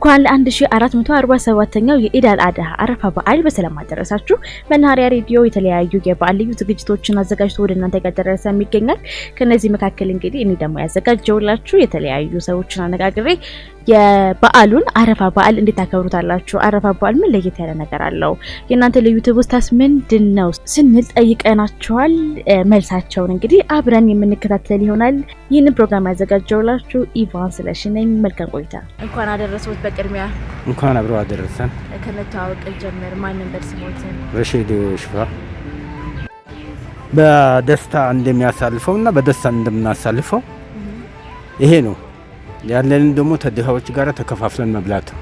እንኳን ለ1447ኛው የኢድ አልአድሃ አረፋ በዓል በሰላም አደረሳችሁ። መናኸሪያ ሬዲዮ የተለያዩ የበዓል ልዩ ዝግጅቶችን አዘጋጅቶ ወደ እናንተ ያደረሰ ይገኛል። ከነዚህ መካከል እንግዲህ እኔ ደግሞ ያዘጋጀውላችሁ የተለያዩ ሰዎችን አነጋግሬ የበዓሉን አረፋ በዓል እንዴት ታከብሩታላችሁ? አረፋ በዓል ምን ለየት ያለ ነገር አለው? የእናንተ ልዩ ትውስታስ ምንድነው ስንል ጠይቀናቸዋል። መልሳቸውን እንግዲህ አብረን የምንከታተል ይሆናል። ይህንን ፕሮግራም ያዘጋጀውላችሁ ኢቫን ስለሽነኝ። መልካም ቆይታ። እንኳን አደረሰዎት። በቅድሚያ እንኳን አብረው አደረሰን። ከመተዋወቅ ጀምር። ማን ነበር ስሞትን? ረሺድ ሽፋ። በደስታ እንደሚያሳልፈውና በደስታ እንደምናሳልፈው ይሄ ነው ያለንን ደግሞ ተድሃዎች ጋር ተከፋፍለን መብላት ነው።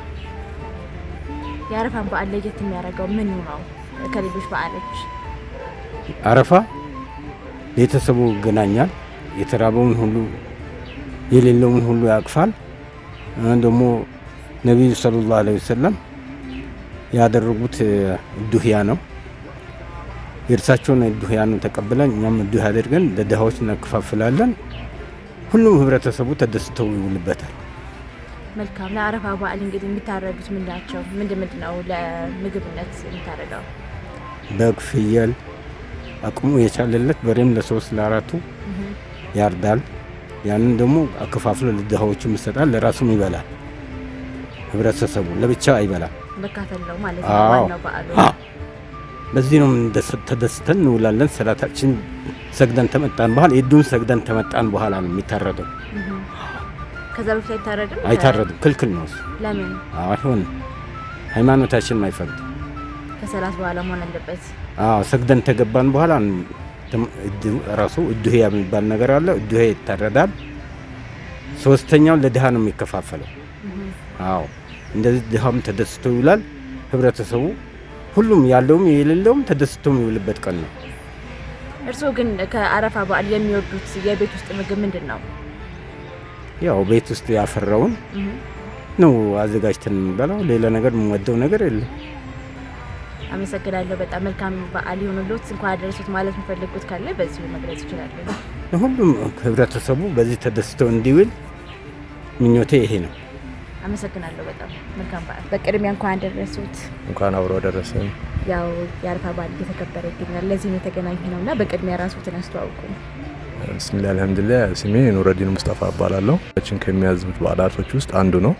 የአረፋን በዓል ለየት የሚያደርገው ምን ነው ከሌሎች በዓሎች? አረፋ ቤተሰቡ ይገናኛል። የተራበውን ሁሉ የሌለውን ሁሉ ያቅፋል። ደግሞ ነብዩ ሰለላሁ ዐለይሂ ወሰለም ያደረጉት ዱህያ ነው። የእርሳቸውን ዱህያ ነው ተቀብለን እኛም ዱህያ አድርገን ለድሃዎች እናከፋፍላለን። ሁሉም ህብረተሰቡ ተደስተው ይውልበታል። መልካም። ለአረፋ በዓል እንግዲህ የሚታረዱት ምንድናቸው? ምንድነው ለምግብነት የሚታረደው? በግ፣ ፍየል አቅሙ የቻለለት በሬም ለሶስት ለአራቱ ያርዳል። ያንን ደግሞ አከፋፍሎ ለድሃዎችም ይሰጣል፣ ለራሱም ይበላል። ህብረተሰቡ ለብቻ አይበላም። መካፈል ነው ማለት ነው ዋናው በዓሉ። በዚህ ነው ተደስተን እንውላለን። ሰላታችን ሰግደን ተመጣን በኋላ የዱን ሰግደን ተመጣን በኋላ ነው የሚታረደው። ከዛ በፊት አይታረድም? አይታረድም፣ ክልክል ነው። ለምን? አይሆንም፣ ሃይማኖታችን አይፈቅድም። ከሰላት በኋላ መሆን አለበት። ሰግደን ተገባን በኋላ ራሱ ዱህያ የሚባል ነገር አለ። ዱህያ ይታረዳል። ሶስተኛው ለድሃ ነው የሚከፋፈለው። እንደዚህ ድሃም ተደስቶ ይውላል። ህብረተሰቡ ሁሉም ያለውም የሌለውም ተደስቶ የሚውልበት ቀን ነው። እርስዎ ግን ከአረፋ በዓል የሚወዱት የቤት ውስጥ ምግብ ምንድን ነው? ያው ቤት ውስጥ ያፈራውን ነው አዘጋጅተን የምንበላው። ሌላ ነገር የምወደው ነገር የለም። አመሰግናለሁ። በጣም መልካም በዓል ይሁንልዎት። እንኳን አደረሱት ማለት የምፈልጉት ካለ በዚሁ መግለጽ ይችላሉ። ሁሉም ህብረተሰቡ በዚህ ተደስቶ እንዲውል ምኞቴ ይሄ ነው። አመሰግናለሁ። በጣም መልካም በዓል። በቅድሚያ እንኳን አደረሱት። እንኳን አብሮ አደረሰን። ያው የአረፋ በዓል እየተከበረ ይገኛል። ለዚህ የተገናኘነውና በቅድሚያ ራስዎትን ያስተዋውቁ። ብስሚላህ አልሐምዱሊላህ። ስሜ ኑረዲን ሙስጠፋ እባላለሁ። ከሚያዝቡት በዓላቶች ውስጥ አንዱ ነው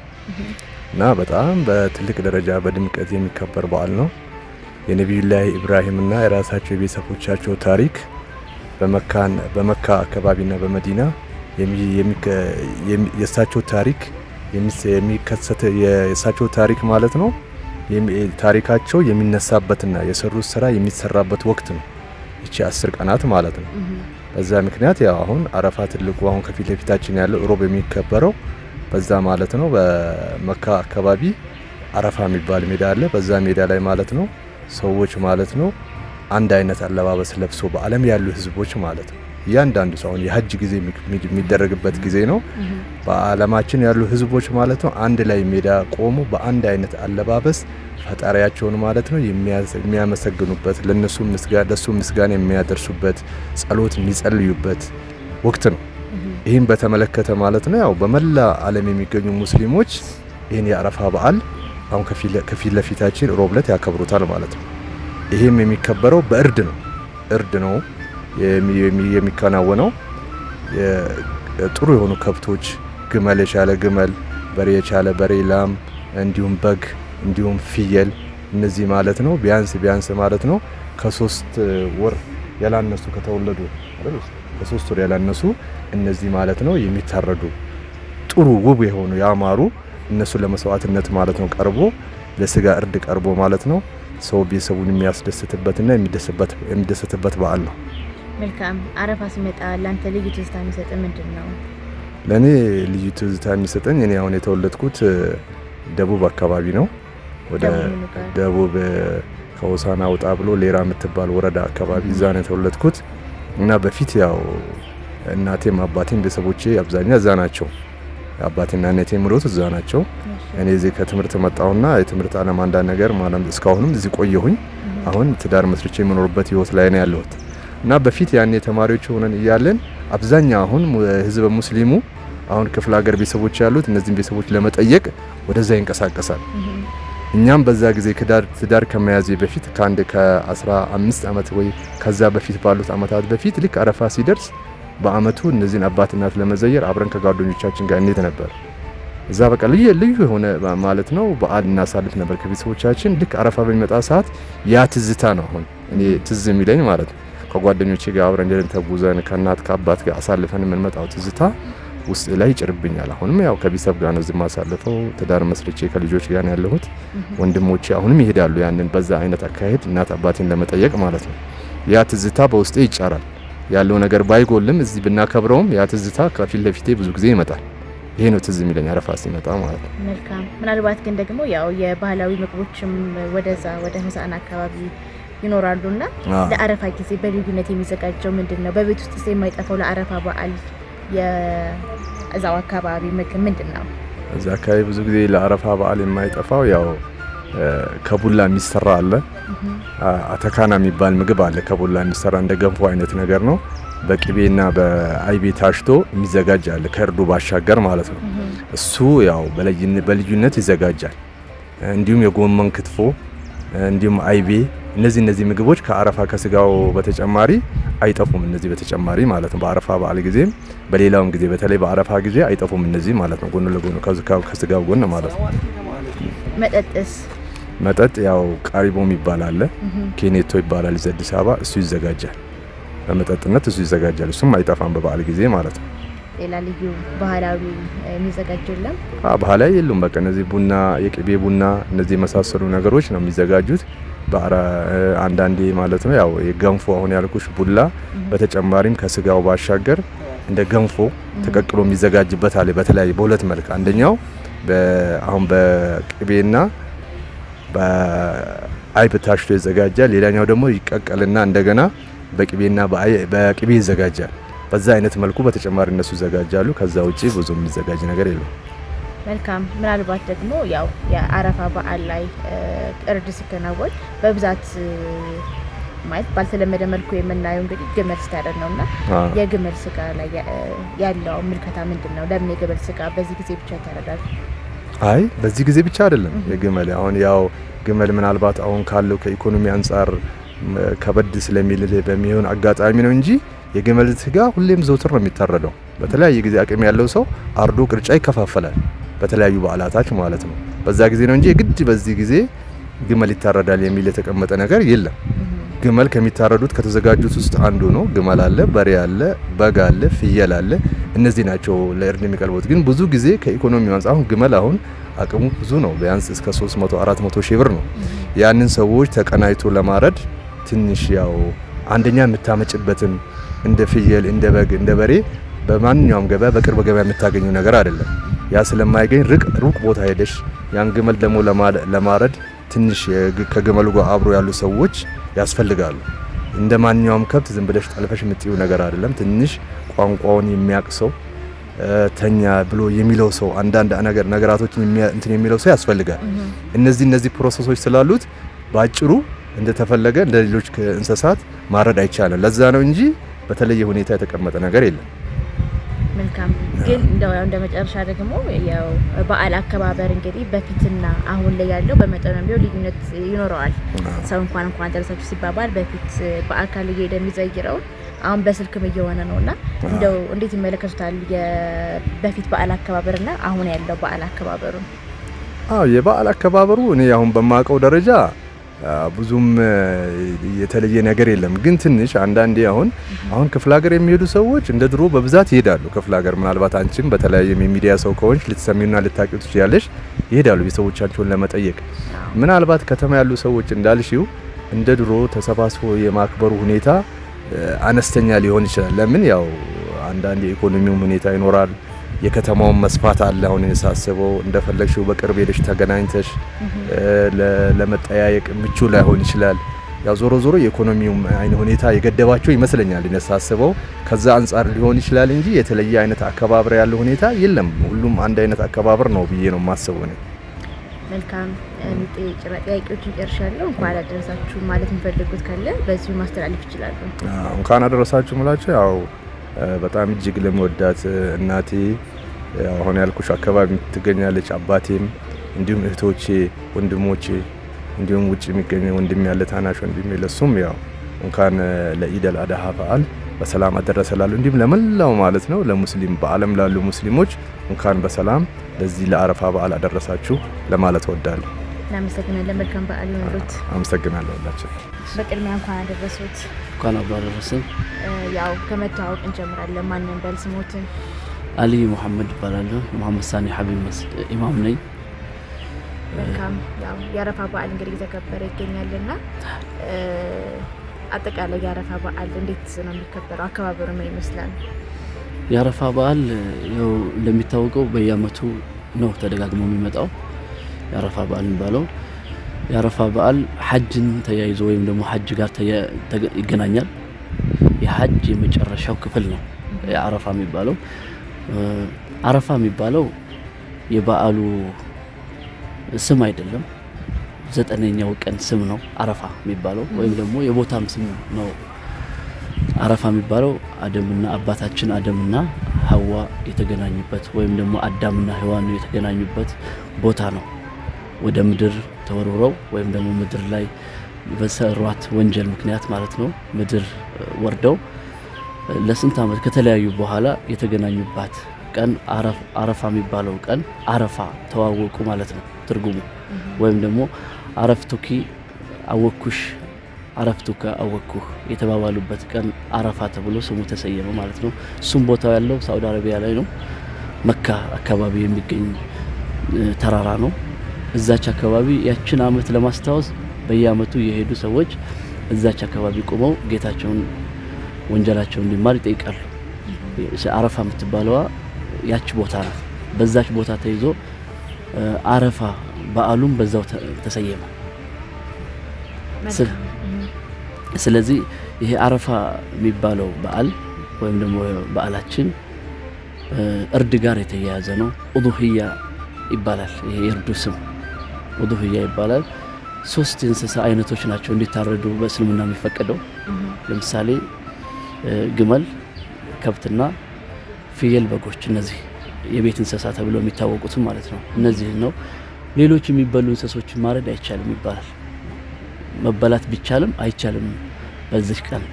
እና በጣም በትልቅ ደረጃ በድምቀት የሚከበር በዓል ነው። የነቢዩላህ ኢብራሂምና የራሳቸው የቤተሰቦቻቸው ታሪክ በመካ አካባቢና በመዲና የእሳቸው ታሪክ የሚከሰት የእሳቸው ታሪክ ማለት ነው። ታሪካቸው የሚነሳበትና የሰሩት ስራ የሚሰራበት ወቅት ነው። እቺ 10 ቀናት ማለት ነው። በዛ ምክንያት ያው አሁን አረፋ ትልቁ አሁን ከፊት ለፊታችን ያለው ሮብ የሚከበረው በዛ ማለት ነው። በመካ አካባቢ አረፋ የሚባል ሜዳ አለ። በዛ ሜዳ ላይ ማለት ነው ሰዎች ማለት ነው አንድ አይነት አለባበስ ለብሶ በአለም ያሉ ህዝቦች ማለት ነው እያንዳንዱ ሰው የሐጅ ጊዜ የሚደረግበት ጊዜ ነው። በአለማችን ያሉ ህዝቦች ማለት ነው አንድ ላይ ሜዳ ቆሙ በአንድ አይነት አለባበስ ፈጣሪያቸውን ማለት ነው የሚያመሰግኑበት ለነሱ ምስጋና የሚያደርሱበት ጸሎት የሚጸልዩበት ወቅት ነው። ይህን በተመለከተ ማለት ነው ያው በመላ ዓለም የሚገኙ ሙስሊሞች ይህን የአረፋ በዓል አሁን ከፊት ለፊታችን ሮብ ዕለት ያከብሩታል ማለት ነው። ይህም የሚከበረው በእርድ ነው። እርድ ነው የሚከናወነው። ጥሩ የሆኑ ከብቶች ግመል የቻለ ግመል፣ በሬ የቻለ በሬ፣ ላም እንዲሁም በግ እንዲሁም ፍየል እነዚህ ማለት ነው ቢያንስ ማለት ነው ከ3 ወር ያላነሱ ከተወለዱ አይደል ከ3 ወር ያላነሱ እነዚህ ማለት ነው የሚታረዱ ጥሩ ውብ የሆኑ ያማሩ እነሱ ለመስዋዕትነት ማለት ነው ቀርቦ ለስጋ እርድ ቀርቦ ማለት ነው ሰው ቤተሰቡን የሚያስደስትበትና የሚደሰትበት በዓል ነው። መልካም። አረፋ ሲመጣ ለአንተ ልዩ ትዝታ የሚሰጥ ምንድን ነው? ለእኔ ልዩ ትዝታ የሚሰጠኝ እኔ አሁን የተወለድኩት ደቡብ አካባቢ ነው። ወደ ደቡብ ከሆሳና ወጣ ብሎ ሌራ የምትባል ወረዳ አካባቢ እዛ ነው የተወለድኩት እና በፊት ያው እናቴም አባቴም ቤተሰቦቼ አብዛኛው እዛ ናቸው። አባቴና እናቴ ምሮት እዛ ናቸው። እኔ እዚህ ከትምህርት መጣሁና የትምህርት ዓለም አንዳንድ ነገር ማለት እስካሁንም እዚህ ቆየሁኝ። አሁን ትዳር መስርቼ የምኖርበት ህይወት ላይ ነው ያለሁት እና በፊት ያኔ ተማሪዎች ሆነን እያለን አብዛኛው አሁን ህዝበ ሙስሊሙ አሁን ክፍለ ሀገር ቤተሰቦች ያሉት እነዚህን ቤተሰቦች ለመጠየቅ ወደዛ ይንቀሳቀሳል። እኛም በዛ ጊዜ ትዳር ከመያዜ በፊት ከ15 ዓመት ወይ ከዛ በፊት ባሉት አመታት በፊት ልክ አረፋ ሲደርስ በአመቱ እነዚህን አባት እናት ለመዘየር አብረን ከጓደኞቻችን ጋር እንሄድ ነበር። እዛ በቃ ልዩ የሆነ ማለት ነው በዓል እናሳልፍ ነበር ከቤተሰቦቻችን። ልክ አረፋ በሚመጣ ሰዓት ያ ትዝታ ነው አሁን እኔ ትዝ የሚለኝ ማለት ነው። ከጓደኞቼ ጋር አብረን እንደን ተጉዘን ከእናት ከአባት ጋር አሳልፈን የምንመጣው ትዝታ ውስጥ ላይ ይጭርብኛል። አሁንም ያው ከቤተሰብ ጋር ነው ዝም አሳልፈው ትዳር መስርቼ ከልጆች ጋር ነው ያለሁት። ወንድሞቼ አሁንም ይሄዳሉ ያንን በዛ አይነት አካሄድ እናት አባቴን ለመጠየቅ ማለት ነው። ያ ትዝታ በውስጤ ይጫራል። ያለው ነገር ባይጎልም እዚህ ብናከብረውም ያ ትዝታ ከፊት ለፊቴ ብዙ ጊዜ ይመጣል። ይሄ ነው ትዝ የሚለኝ አረፋ ሲመጣ ማለት ነው። መልካም። ምናልባት ግን ደግሞ ያው የባህላዊ ምግቦችም ወደ ሆሳዕና አካባቢ ይኖራሉና ለአረፋ ጊዜ በልዩነት የሚዘጋጀው ምንድነው? በቤት ውስጥ የማይጠፋው ለአረፋ በዓል የዛው አካባቢ ምግብ ምንድነው? እዛ አካባቢ ብዙ ጊዜ ለአረፋ በዓል የማይጠፋው ያው ከቡላ የሚሰራ አለ። አተካና የሚባል ምግብ አለ። ከቡላ የሚሰራ እንደ ገንፎ አይነት ነገር ነው። በቅቤና በአይቤ ታሽቶ የሚዘጋጅ አለ ከእርዱ ባሻገር ማለት ነው። እሱ ያው በልዩነት ይዘጋጃል። እንዲሁም የጎመን ክትፎ እንዲሁም አይቤ እነዚህ ምግቦች ከአረፋ ከስጋው በተጨማሪ አይጠፉም። እነዚህ በተጨማሪ ማለት ነው በአረፋ በዓል ጊዜም በሌላውም ጊዜ በተለይ በአረፋ ጊዜ አይጠፉም እነዚህ ማለት ነው። ጎን ለጎን ከስጋው ጎን ማለት ነው። መጠጥ ያው ቃሪቦ የሚባል አለ። ኬኔቶ ይባላል አዲስ አበባ። እሱ ይዘጋጃል። በመጠጥነት እሱ ይዘጋጃል። እሱም አይጠፋም በበዓል ጊዜ ማለት ነው። ሌላ ልዩ ባህላዊ የሚዘጋጀው የለም? ባህላዊ የሉም። በቃ እነዚህ ቡና፣ የቅቤ ቡና እነዚህ የመሳሰሉ ነገሮች ነው የሚዘጋጁት አንዳንዴ ማለት ነው። ያው የገንፎ አሁን ያልኩሽ ቡላ በተጨማሪም ከስጋው ባሻገር እንደ ገንፎ ተቀቅሎ የሚዘጋጅበት አለ በተለያየ በሁለት መልክ። አንደኛው አሁን በቅቤና በአይብ ታሽቶ ይዘጋጃል። ሌላኛው ደግሞ ይቀቀልና እንደገና በቅቤ ይዘጋጃል። በዛ አይነት መልኩ በተጨማሪ እነሱ ይዘጋጃሉ። ከዛ ውጪ ብዙ የሚዘጋጅ ነገር የለም። መልካም። ምናልባት ደግሞ ያው የአረፋ በዓል ላይ እርድ ሲከናወን በብዛት ማለት ባልተለመደ መልኩ የምናየው እንግዲህ ግመል ስታረድ ነውና የግመል ስጋ ላይ ያለው ምልከታ ምንድነው? ለምን የግመል ስጋ በዚህ ጊዜ ብቻ ይታረዳል? አይ በዚህ ጊዜ ብቻ አይደለም። የግመል አሁን ያው ግመል ምናልባት አሁን ካለው ከኢኮኖሚ አንጻር ከበድ ስለሚል በሚሆን አጋጣሚ ነው እንጂ የግመል ስጋ ሁሌም ዘውትር ነው የሚታረደው። በተለያየ ጊዜ አቅም ያለው ሰው አርዶ ቅርጫ ይከፋፈላል በተለያዩ በዓላታች ማለት ነው። በዛ ጊዜ ነው እንጂ ግድ በዚህ ጊዜ ግመል ይታረዳል የሚል የተቀመጠ ነገር የለም። ግመል ከሚታረዱት ከተዘጋጁት ውስጥ አንዱ ነው። ግመል አለ፣ በሬ አለ፣ በግ አለ፣ ፍየል አለ። እነዚህ ናቸው ለእርድ የሚቀርቡት። ግን ብዙ ጊዜ ከኢኮኖሚው አንጻር አሁን ግመል አሁን አቅሙ ብዙ ነው። ቢያንስ እስከ 300-400 ሺህ ብር ነው። ያንን ሰዎች ተቀናይቶ ለማረድ ትንሽ ያው አንደኛ የምታመጭበትን እንደ ፍየል፣ እንደ በግ፣ እንደ በሬ በማንኛውም ገበያ በቅርብ ገበያ የምታገኘው ነገር አይደለም። ያ ስለማይገኝ ሩቅ ቦታ ሄደሽ ያን ግመል ደግሞ ለማረድ ትንሽ ከግመሉ ጋር አብሮ ያሉ ሰዎች ያስፈልጋሉ። እንደ ማንኛውም ከብት ዝም ብለሽ ጠልፈሽ የምትይው ነገር አይደለም። ትንሽ ቋንቋውን የሚያውቅ ሰው ተኛ ብሎ የሚለው ሰው አንዳንድ ነገራቶችን እንትን የሚለው ሰው ያስፈልጋል። እነዚህ ፕሮሰሶች ስላሉት ባጭሩ እንደተፈለገ እንደ ሌሎች እንስሳት ማረድ አይቻልም። ለዛ ነው እንጂ በተለየ ሁኔታ የተቀመጠ ነገር የለም። መልካም። ግን እንደ መጨረሻ ደግሞ ያው በዓል አከባበር እንግዲህ በፊትና አሁን ላይ ያለው በመጠኑም ቢሆን ልዩነት ይኖረዋል። ሰው እንኳን ደረሳችሁ ሲባባል በፊት በአካል እየሄደ የሚዘይረው አሁን በስልክም እየሆነ ነውና እንደው እንዴት ይመለከቱታል የበፊት በዓል አከባበርና አሁን ያለው በዓል አከባበሩ? የበዓል አከባበሩ እኔ አሁን በማውቀው ደረጃ ብዙም የተለየ ነገር የለም። ግን ትንሽ አንዳንዴ አሁን ክፍለ ሀገር የሚሄዱ ሰዎች እንደ ድሮ በብዛት ይሄዳሉ ክፍለ ሀገር። ምናልባት አንቺም በተለያየ የሚዲያ ሰው ከሆንሽ ልትሰሚውና ልታውቂው ትችያለሽ። ይሄዳሉ ቤተሰቦቻቸውን ለመጠየቅ። ምናልባት ከተማ ያሉ ሰዎች እንዳልሽው እንደ ድሮ ተሰባስቦ የማክበሩ ሁኔታ አነስተኛ ሊሆን ይችላል። ለምን ያው አንዳንድ የኢኮኖሚው ሁኔታ ይኖራል። የከተማውን መስፋት አለ። አሁን የሳስበው እንደፈለግሽው በቅርብ ሄደሽ ተገናኝተሽ ለመጠያየቅ ምቹ ላይሆን ይችላል። ያው ዞሮ የኢኮኖሚው አይነ ሁኔታ የገደባቸው ይመስለኛል እነሳስበው። ከዛ አንጻር ሊሆን ይችላል እንጂ የተለየ አይነት አከባበር ያለው ሁኔታ የለም። ሁሉም አንድ አይነት አከባበር ነው ብዬ ነው የማስበው ነው። መልካም። ጥያቄዎችን ጨርሻለሁ። እንኳን አደረሳችሁ ማለት የምፈልጉት ካለ በዚሁ ማስተላለፍ ይችላሉ። እንኳን አደረሳችሁ ማለት ያው በጣም እጅግ ለመወዳት እናቴ አሁን ያልኩሽ አካባቢ ትገኛለች። አባቴም እንዲሁም እህቶቼ ወንድሞቼ እንዲሁም ውጭ የሚገኝ ወንድም ያለ ታናሽ ወንድም ለሱም ያው እንኳን ለኢድ አልአድሃ በዓል በሰላም አደረሰላሉ። እንዲሁም ለመላው ማለት ነው ለሙስሊም በዓለም ላሉ ሙስሊሞች እንኳን በሰላም ለዚህ ለአረፋ በዓል አደረሳችሁ ለማለት እወዳለሁ። እናመሰግናለን። መልካም በዓል ይሁንልዎት። አመሰግናለሁ ሁላችሁ። በቅድሚያ እንኳን አደረሱት። እንኳን አብሮ አደረሰን። ያው ከመተዋወቅ እንጀምራለን። ማንን በል ስሞትን? አሊ ሙሐመድ እባላለሁ። መሐመድ ሳኒ ሐቢብ መስጊድ ኢማም ነኝ። መልካም። ያው የአረፋ በዓል እንግዲህ እየተከበረ ይገኛልና አጠቃላይ የአረፋ በዓል እንዴት ነው የሚከበረው? አከባበሩ ምን ይመስላል? የአረፋ በዓል ያው እንደሚታወቀው በየአመቱ ነው ተደጋግሞ የሚመጣው የአረፋ በዓል የሚባለው። የአረፋ በዓል ሐጅን ተያይዞ ወይም ደግሞ ሐጅ ጋር ይገናኛል። የሐጅ የመጨረሻው ክፍል ነው የአረፋ የሚባለው። አረፋ የሚባለው የበዓሉ ስም አይደለም፣ 9ኛው ቀን ስም ነው አረፋ የሚባለው፣ ወይም ደግሞ የቦታም ስም ነው። አረፋ የሚባለው አባታችን አደምና ሐዋ የተገናኙበት ወይም ደግሞ አዳምና ሔዋን የተገናኙበት ቦታ ነው። ወደ ምድር ተወርውረው ወይም ደግሞ ምድር ላይ በሰሯት ወንጀል ምክንያት ማለት ነው ምድር ወርደው ለስንት ዓመት ከተለያዩ በኋላ የተገናኙባት ቀን አረፋ የሚባለው ቀን አረፋ ተዋወቁ ማለት ነው ትርጉሙ። ወይም ደግሞ አረፍቱኪ አወኩሽ አረፍቱካ አወኩህ የተባባሉበት ቀን አረፋ ተብሎ ስሙ ተሰየመ ማለት ነው። እሱም ቦታው ያለው ሳውዲ አረቢያ ላይ ነው። መካ አካባቢ የሚገኝ ተራራ ነው። እዛች አካባቢ ያችን አመት ለማስታወስ በየአመቱ የሄዱ ሰዎች እዛች አካባቢ ቆመው ጌታቸውን ወንጀላቸውን እንዲማር ይጠይቃሉ። አረፋ የምትባለዋ ያች ቦታ ናት። በዛች ቦታ ተይዞ አረፋ በዓሉም በዛው ተሰየመ። ስለዚህ ይሄ አረፋ የሚባለው በዓል ወይም ደግሞ በዓላችን እርድ ጋር የተያያዘ ነው። ኡዱህያ ይባላል። ይሄ የእርዱ ስም ኡዱህያ ይባላል። 3 የእንስሳ አይነቶች ናቸው እንዲታረዱ በእስልምና የሚፈቀደው። ለምሳሌ ግመል፣ ከብትና ፍየል፣ በጎች፣ እነዚህ የቤት እንስሳ ተብለው የሚታወቁት ማለት ነው። እነዚህ ነው። ሌሎች የሚበሉ እንስሶችን ማረድ አይቻልም ይባላል። መበላት ቢቻልም አይቻልም በዚህ ቀን።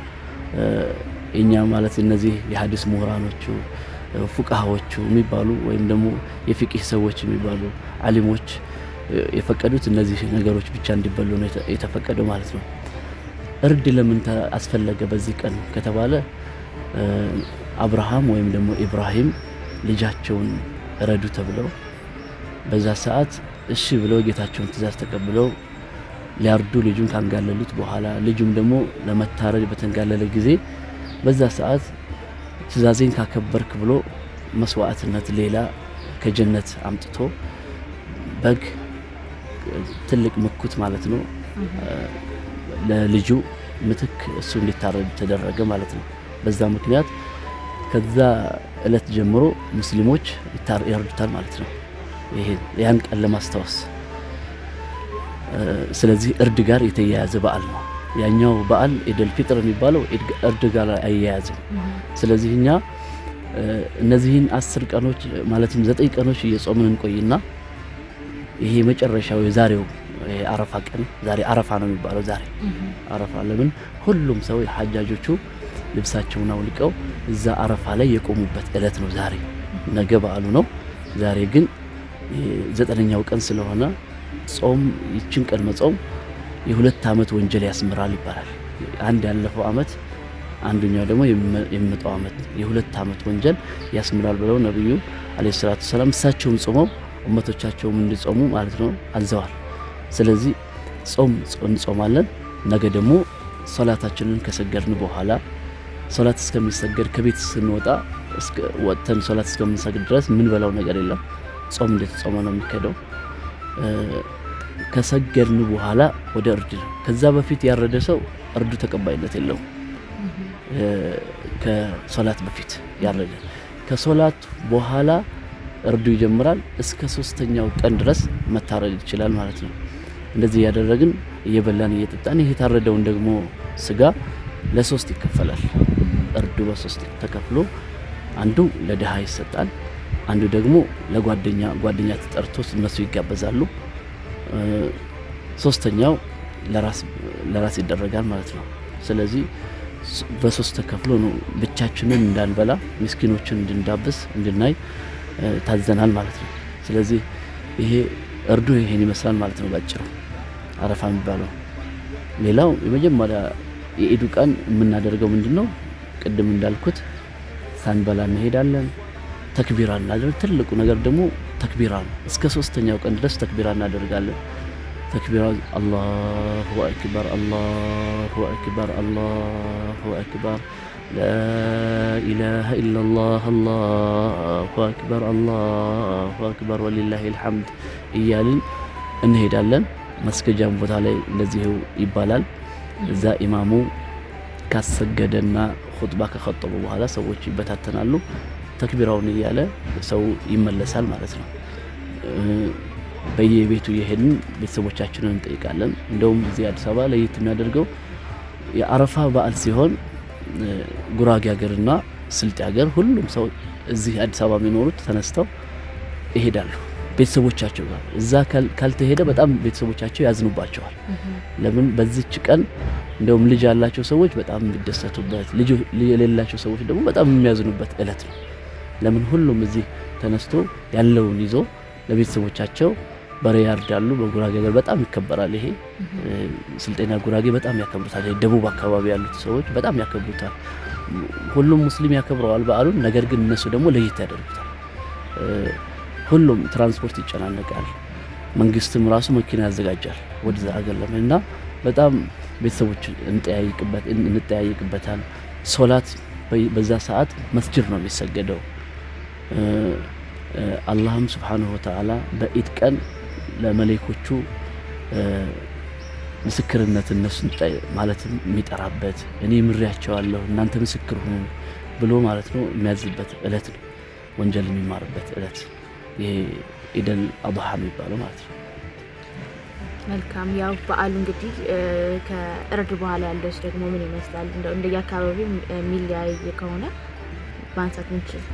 እኛ ማለት እነዚህ የሐዲስ ምሁራኖቹ ፉቃሃዎቹ የሚባሉ ወይም ደግሞ የፍቂህ ሰዎች የሚባሉ ዓሊሞች የፈቀዱት እነዚህ ነገሮች ብቻ እንዲበሉ ነው የተፈቀደው ማለት ነው። እርድ ለምን አስፈለገ በዚህ ቀን ከተባለ አብርሃም ወይም ደግሞ ኢብራሂም ልጃቸውን ረዱ ተብለው በዛ ሰዓት እሺ ብለው ጌታቸውን ትእዛዝ ተቀብለው ሊያርዱ ልጁን ካንጋለሉት በኋላ ልጁም ደግሞ ለመታረድ በተንጋለለ ጊዜ በዛ ሰዓት ትእዛዜን ካከበርክ ብሎ መስዋዕትነት ሌላ ከጀነት አምጥቶ በግ ትልቅ ምኩት ማለት ነው ለልጁ ምትክ እሱ እንዲታረድ ተደረገ ማለት ነው። በዛ ምክንያት ከዛ እለት ጀምሮ ሙስሊሞች ያርዱታል ማለት ነው። ያን ቀን ለማስታወስ። ስለዚህ እርድ ጋር የተያያዘ በዓል ነው። ያኛው በዓል ኢድል ፊጥር የሚባለው እርድ ጋር አያያዝም። ስለዚህ እኛ እነዚህን 10 ቀኖች ማለትም 9 ቀኖች እየጾምን እንቆይና ይሄ መጨረሻው የዛሬው አረፋ ቀን ዛሬ አረፋ ነው የሚባለው። ዛሬ አረፋ ለምን ሁሉም ሰው የሐጃጆቹ ልብሳቸውን አውልቀው እዛ አረፋ ላይ የቆሙበት እለት ነው ዛሬ። ነገ በዓሉ ነው። ዛሬ ግን 9ኛው ቀን ስለሆነ ጾም ይችን ቀን መጾም የ2 ዓመት ወንጀል ያስምራል ይባላል። አንድ ያለፈው ዓመት አንዱኛው ደግሞ የሚመጣው ዓመት የ2 ዓመት ወንጀል ያስምራል ብለው ነብዩ አለይሂ ሰላቱ ሰላም እሳቸውም ጾመው ኡመቶቻቸውም እንዲጾሙ ማለት ነው አዘዋል። ስለዚህ ጾም እንጾማለን። ነገ ደግሞ ሶላታችንን ከሰገድን በኋላ ሶላት እስከሚሰገድ ከቤት ስንወጣ ወጥተን ሶላት እስከምንሰግድ ድረስ ምን በላው ነገር የለም። ጾም እንደተጾመ ነው የሚከደው። ከሰገድን በኋላ ወደ እርድ ነው። ከዛ በፊት ያረደ ሰው እርዱ ተቀባይነት የለውም። ከሶላት በፊት ያረደ ከሶላት በኋላ እርዱ ይጀምራል። እስከ 3ኛው ቀን ድረስ መታረድ ይችላል ማለት ነው። እንደዚህ ያደረግን እየበላን እየጠጣን ይሄ ታረደውን ደግሞ ስጋ ለ3 ይከፈላል። እርዱ በ3 ተከፍሎ አንዱ ለድሃ ይሰጣል፣ አንዱ ደግሞ ጓደኛ ተጠርቶ እነሱ ይጋበዛሉ። ሶስተኛው ለራስ ይደረጋል ማለት ነው። ስለዚህ በሶስት ተከፍሎ ነው ብቻችንን እንዳንበላ ምስኪኖችን እንድንዳብስ እንድናይ ታዘናል ማለት ነው። ስለዚህ ይሄ እርዱ ይሄን ይመስላል ማለት ነው ባጭሩ አረፋ የሚባለው። ሌላው የመጀመሪያ የኢዱ ቀን የምናደርገው ምንድነው? ቅድም እንዳልኩት ሳንበላ እንሄዳለን፣ ተክቢራ እናደርጋለን። ትልቁ ነገር ደግሞ ተክቢራ ነው። እስከ 3ኛው ቀን ድረስ ተክቢራ እናደርጋለን። ተክቢራ አላሁ አክበር አላሁ አክበር አላሁ አክበር ላኢላሃ ኢላላህ አላሁ አክበር አላሁ አክበር ወሊላሂል ሐምድ እያልን እንሄዳለን። መስገጃም ቦታ ላይ እንደዚህ ይባላል። እዛ ኢማሙ ካሰገደና ኹጥባ ከኸጠቡ በኋላ ሰዎች ይበታተናሉ። ተክቢራውን እያለ ሰው ይመለሳል ማለት ነው። በየቤቱ የሄድን ቤተሰቦቻችንን እንጠይቃለን። እንደውም እዚህ አዲስ አበባ ለየት የሚያደርገው የአረፋ በዓል ሲሆን ጉራጌ ሀገርና ስልጤ ሀገር ሁሉም ሰው እዚህ አዲስ አበባ የሚኖሩት ተነስተው ይሄዳሉ ቤተሰቦቻቸው ጋር። እዛ ካልተሄደ በጣም ቤተሰቦቻቸው ያዝኑባቸዋል። ለምን በዚች ቀን እንደውም ልጅ ያላቸው ሰዎች በጣም የሚደሰቱበት፣ ልጅ የሌላቸው ሰዎች ደግሞ በጣም የሚያዝኑበት እለት ነው። ለምን ሁሉም እዚህ ተነስቶ ያለውን ይዞ ለቤተሰቦቻቸው በሬ ያርዳሉ። በጉራጌ ሀገር በጣም ይከበራል ይሄ። ስልጤና ጉራጌ በጣም ያከብሩታል። ደቡብ አካባቢ ያሉት ሰዎች በጣም ያከብሩታል። ሁሉም ሙስሊም ያከብረዋል በዓሉን። ነገር ግን እነሱ ደግሞ ለየት ያደርጉታል። ሁሉም ትራንስፖርት ይጨናነቃል። መንግስትም ራሱ መኪና ያዘጋጃል ወደዛ ሀገር ለመና በጣም ቤተሰቦች እንጠያይቅበታል። ሶላት በዛ ሰዓት መስጂድ ነው የሚሰገደው። አላህም ሱብሓነሁ ወተዓላ በኢድ ቀን ለመላእክቶቹ ምስክርነት እነሱን ማለትም የሚጠራበት እኔ ምሪያቸዋለሁ እናንተ ምስክር ሁኑ ብሎ ማለት ነው የሚያዝበት እለት ነው። ወንጀል የሚማርበት እለት ይሄ ኢደል አድሃ የሚባለው ማለት ነው። መልካም። ያው በዓሉ እንግዲህ ከእርድ በኋላ ያለው ደግሞ ምን ይመስላል? እንደየአካባቢው የሚለያይ ከሆነ ማንሳት እንችል።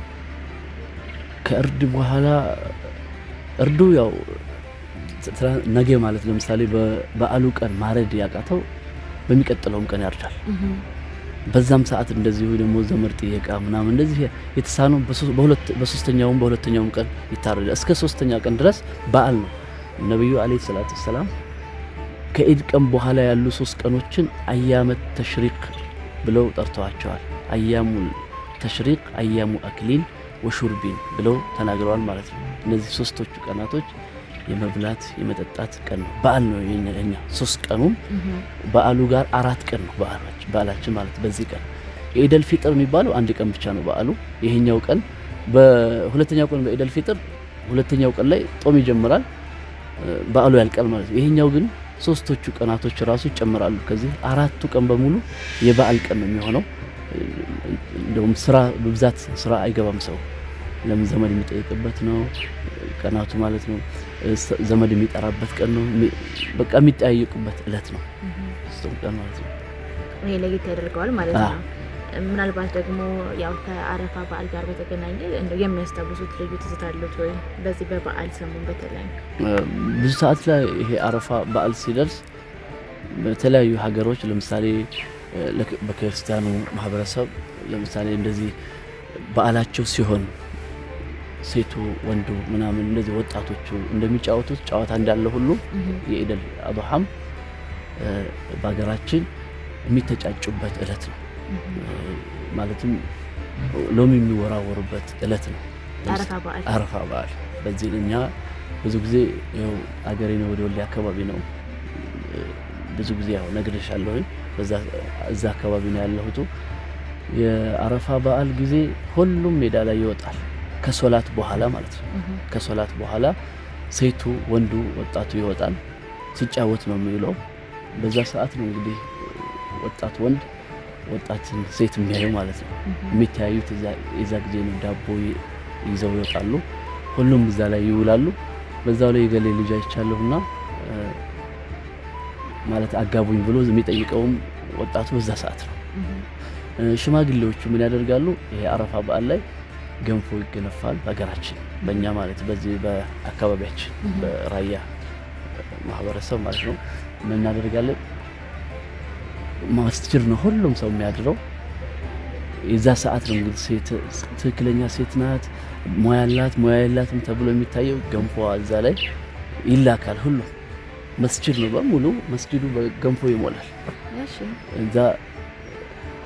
ከእርድ በኋላ እርዱ ያው ነገ ማለት ለምሳሌ በበዓሉ ቀን ማረድ ያቃተው በሚቀጥለውም ቀን ያርዳል። በዛም ሰዓት እንደዚሁ ደግሞ ዘመድ ጥየቃ ምናምን እንደዚህ የተሳነው በሶስተኛውም በሁለተኛውም ቀን ይታረዳል። እስከ 3ኛ ቀን ድረስ በዓል ነው። ነብዩ አለይሂ ሰላቱ ሰላም ከኢድ ቀን በኋላ ያሉ 3 ቀኖችን አያመት ተሽሪቅ ብለው ጠርተዋቸዋል። አያሙ ተሽሪቅ፣ አያሙ አክሊን ወሹርቢን ብለው ተናግረዋል ማለት ነው። እነዚህ 3ቶቹ ቀናቶች የመብላት የመጠጣት ቀን ነው። በዓል ነው የኛ 3 ቀኑም በዓሉ ጋር 4 ቀን ነው በዓላችን ማለት። በዚህ ቀን የኢደል ፊጥር የሚባለው 1 ቀን ብቻ ነው በዓሉ። ይሄኛው ቀን በሁለተኛው ቀን በኢደል ፊጥር ሁለተኛው ቀን ላይ ጦም ይጀምራል፣ በዓሉ ያልቃል ማለት ነው። ይሄኛው ግን 3ቶቹ ቀናቶች ራሱ ይጨምራሉ። ከዚህ 4ቱ ቀን በሙሉ የበዓል ቀን ነው የሚሆነው። እንደውም ስራ በብዛት ስራ አይገባም ሰው። ለምን ዘመድ የሚጠይቅበት ነው ቀናቱ ማለት ነው። ዘመድ የሚጠራበት ቀን ነው። በቃ የሚጠያየቁበት እለት ነው ቀን ማለት ነው። ይሄ ለየት ያደርገዋል ማለት ነው። ምናልባት ደግሞ ያው ከአረፋ በዓል ጋር በተገናኘ እንደው የሚያስታውሱት ልዩ ትዝታ አሉት ወይ? በዚህ በበዓል ሰሞን በተለይ ብዙ ሰዓት ላይ ይሄ አረፋ በዓል ሲደርስ በተለያዩ ሀገሮች ለምሳሌ በክርስቲያኑ ማህበረሰብ ለምሳሌ እንደዚህ በዓላቸው ሲሆን ሴቱ ወንዱ ምናምን እንደዚህ ወጣቶቹ እንደሚጫወቱት ጨዋታ እንዳለ ሁሉ የኢደል አድሃም በሀገራችን የሚተጫጩበት እለት ነው። ማለትም ሎሚ የሚወራወሩበት እለት ነው አረፋ በዓል። በዚህ እኛ ብዙ ጊዜ ያው አገሬ ነው ወደ ወልዲያ አካባቢ ነው ብዙ ጊዜ ያው ነግሬሻለሁ። እዛ አካባቢ ነው ያለሁት። የአረፋ በዓል ጊዜ ሁሉም ሜዳ ላይ ይወጣል ከሶላት በኋላ ማለት ነው። ከሶላት በኋላ ሴቱ ወንዱ ወጣቱ ይወጣል ሲጫወት ነው የሚውለው። በዛ ሰዓት ነው እንግዲህ ወጣት ወንድ ወጣትን ሴት የሚያዩ ማለት ነው የሚተያዩት። እዛ ጊዜ ነው ዳቦ ይዘው ይወጣሉ። ሁሉም እዛ ላይ ይውላሉ። በዛው ላይ የገሌ ልጅ አይቻለሁና ማለት አጋቡኝ ብሎ የሚጠይቀውም ወጣቱ በዛ ሰዓት ነው። ሽማግሌዎቹ ምን ያደርጋሉ? ይሄ አረፋ በዓል ላይ ገንፎ ይገነፋል በአገራችን በእኛ ማለት በዚህ በአካባቢያችን በራያ ማህበረሰብ ማለት ነው ምን እናደርጋለን ማስጅር ነው ሁሉም ሰው የሚያድረው የዛ ሰዓት ነው እንግዲህ ሴት ትክክለኛ ሴት ናት ሙያ ያላትም ተብሎ የሚታየው ገንፎ እዛ ላይ ይላካል ሁሉ መስጂድ ነው በሙሉ መስጂዱ በገንፎ ይሞላል እሺ እዛ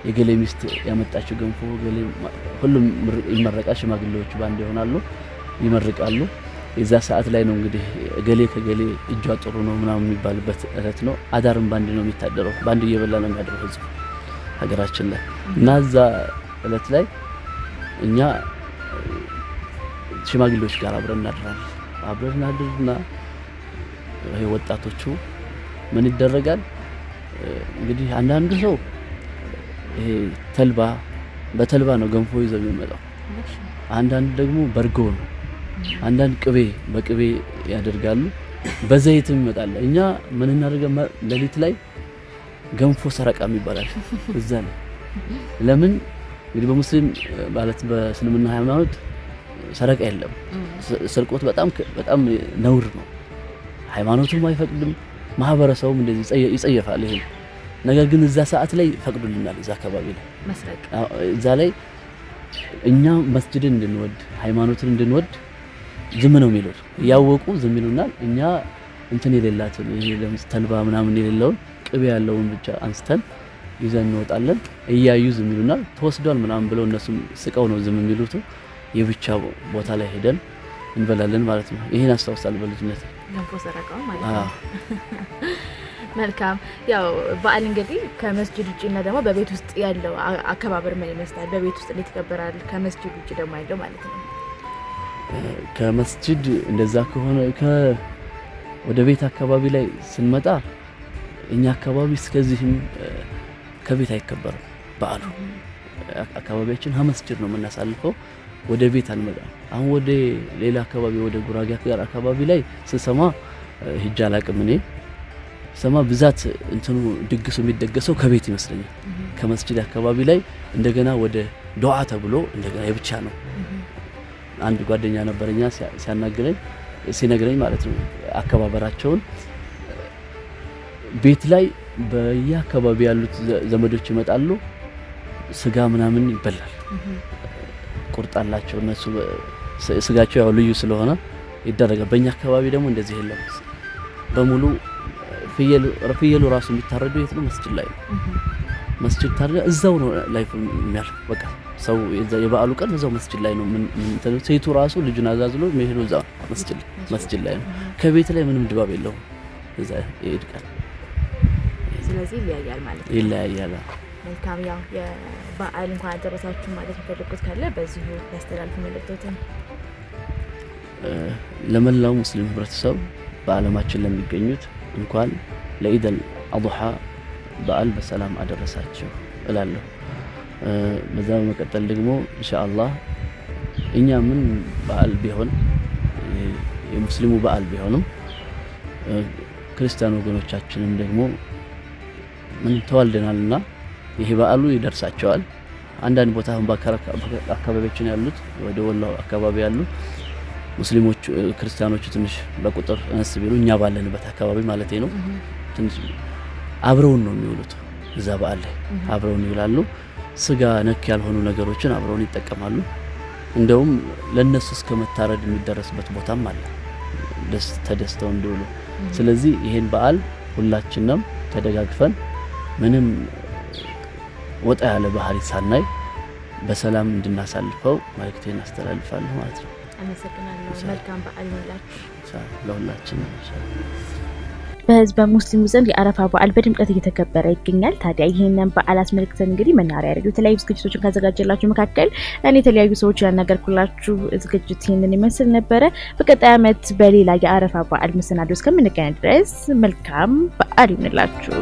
የገሌ ሚስት ያመጣችው ገንፎ ገሌ ሁሉም ይመረቃል ሽማግሌዎች ባንድ ይሆናሉ ይመርቃሉ የዛ ሰዓት ላይ ነው እንግዲህ ገሌ ከገሌ እጇ ጥሩ ነው ምናምን የሚባልበት እለት ነው አዳርም ባንድ ነው የሚታደረው ባንድ እየበላ ነው የሚያድረው ህዝብ ሀገራችን ላይ እና እዛ እለት ላይ እኛ ሽማግሌዎች ጋር አብረን እናድርና ይሄ ወጣቶቹ ምን ይደረጋል እንግዲህ አንዳንዱ ሰው ይሄ በተልባ ነው ገንፎ ይዘው የሚመጣው አንዳንድ ደግሞ በርጎ ነው አንዳንድ በቅቤ ያደርጋሉ በዘይትም ይመጣል እኛ ምን እናደርጋለን ለሊት ላይ ገንፎ ሰረቃም ይባላል እዛ ነው ለምን እንግዲህ በሙስሊም ማለት በእስልምና ሃይማኖት ሰረቃ የለም ስርቆት በጣም ነውር ነው ሃይማኖቱም አይፈቅድም ማህበረሰቡም እንደዚህ ይጸየፋል ይሄ ነገር ግን እዛ ሰዓት ላይ ፈቅዱልናል እዛ አካባቢ ላይ መስረቅ እዛ ላይ እኛ መስጂድን እንድንወድ ሃይማኖትን እንድንወድ ዝም ነው የሚሉት ያወቁ ዝም ይሉናል እኛ እንትን የሌላትን ይሄ ለምስተልባ ምናምን የሌለውን ቅቤ ያለውን ብቻ አንስተን ይዘን እንወጣለን እያዩ ዝም ይሉናል ተወስዷል ምናምን ብለው እነሱም ስቀው ነው ዝም የሚሉት የብቻ ቦታ ላይ ሄደን እንበላለን ማለት ነው ይሄን አስተዋውሳለሁ በልጅነት ገንፎ ሰረቃው ማለት ነው መልካም ያው በዓል እንግዲህ ከመስጂድ ውጪና ደግሞ በቤት ውስጥ ያለው አከባበር ምን ይመስላል በቤት ውስጥ እንዴት ይከበራል ከመስጂድ ውጪ ደግሞ ያለው ማለት ነው ከመስጂድ እንደዛ ከሆነ ወደ ቤት አካባቢ ላይ ስንመጣ እኛ አካባቢ እስከዚህም ከቤት አይከበርም በዓሉ አካባቢያችን መስጂድ ነው የምናሳልፈው ወደ ቤት አንመጣም አሁን ወደ ሌላ አካባቢ ወደ ጉራጌ አካባቢ ላይ ስሰማ ሂጅ አላቅም እኔ ሰማ ብዛት እንትኑ ድግሱ የሚደገሰው ከቤት ይመስለኛል ከመስጂድ አካባቢ ላይ እንደገና ወደ ዱዓ ተብሎ እንደገና የብቻ ነው አንድ ጓደኛ ነበርኛ ሲነግረኝ ማለት ነው አከባበራቸውን ቤት ላይ በየአካባቢ ያሉት ዘመዶች ይመጣሉ ስጋ ምናምን ይበላል ቁርጣላቸው እነሱ ስጋቸው ያው ልዩ ስለሆነ ይደረጋል በእኛ አካባቢ ደግሞ እንደዚህ የለም በሙሉ ፍየሉ ራሱ የሚታረደው የት ነው መስጂድ ላይ መስጂድ ታረደ እዛው ነው ላይፍ የሚያልፍ በቃ ሰው የበዓሉ ቀን እዛው መስጂድ ላይ ነው ሴቱ ራሱ ልጁን አዛዝሎ መሄዱ እዛው መስጂድ ላይ ነው ከቤት ላይ ምንም ድባብ የለውም እዛ ይድቃል ስለዚህ ይለያያል ማለት ነው ይለያያል መልካም ያው የበዓል እንኳን አደረሳችሁ ማለት ፈልኩት ካለ በዚሁ ያስተላልፉ መልእክቶችን ለመላው ሙስሊም ህብረተሰብ በአለማችን ለሚገኙት እንኳን ለኢድ አልአድሃ በዓል በሰላም አደረሳችሁ እላለሁ በዛ በመቀጠል ደግሞ ኢንሻአላህ እኛ ምን በዓል ቢሆን የሙስሊሙ በዓል ቢሆንም ክርስቲያን ወገኖቻችንም ደግሞ ምን ተዋልደናልና ይሄ በዓሉ ይደርሳቸዋል አንዳንድ ቦታ አካባቢያችን ያሉት ወደ ወላው አካባቢ ያሉ ሙስሊሞች ክርስቲያኖች ትንሽ በቁጥር አነስ ቢሉ እኛ ባለንበት አካባቢ ማለት ነው ትንሽ አብረውን ነው የሚውሉት እዛ በዓል ላይ አብረውን ይውላሉ ስጋ ነክ ያልሆኑ ነገሮችን አብረውን ይጠቀማሉ እንደውም ለነሱ እስከ መታረድ የሚደረስበት ቦታም አለ ተደስተው እንዲውሉ ስለዚህ ይሄን በዓል ሁላችንም ተደጋግፈን ምንም ወጣ ያለ ባህሪ ሳናይ በሰላም እንድናሳልፈው መልእክቴን አስተላልፋለሁ ማለት ነው አመሰግናለሁ መልካም በዓል ይሁንላችሁ ለሁላችንም በህዝበ ሙስሊሙ ዘንድ የአረፋ በዓል በድምቀት እየተከበረ ይገኛል ታዲያ ይሄንን በዓል አስመልክተን እንግዲህ መናኸሪያ ሬዲዮ የተለያዩ ዝግጅቶችን ካዘጋጀላችሁ መካከል እኔ የተለያዩ ሰዎች ያናገርኩላችሁ ዝግጅት ይሄንን ይመስል ነበረ በቀጣይ ዓመት በሌላ የአረፋ በዓል መሰናዶ እስከምንገናኝ ድረስ መልካም በዓል ይሁንላችሁ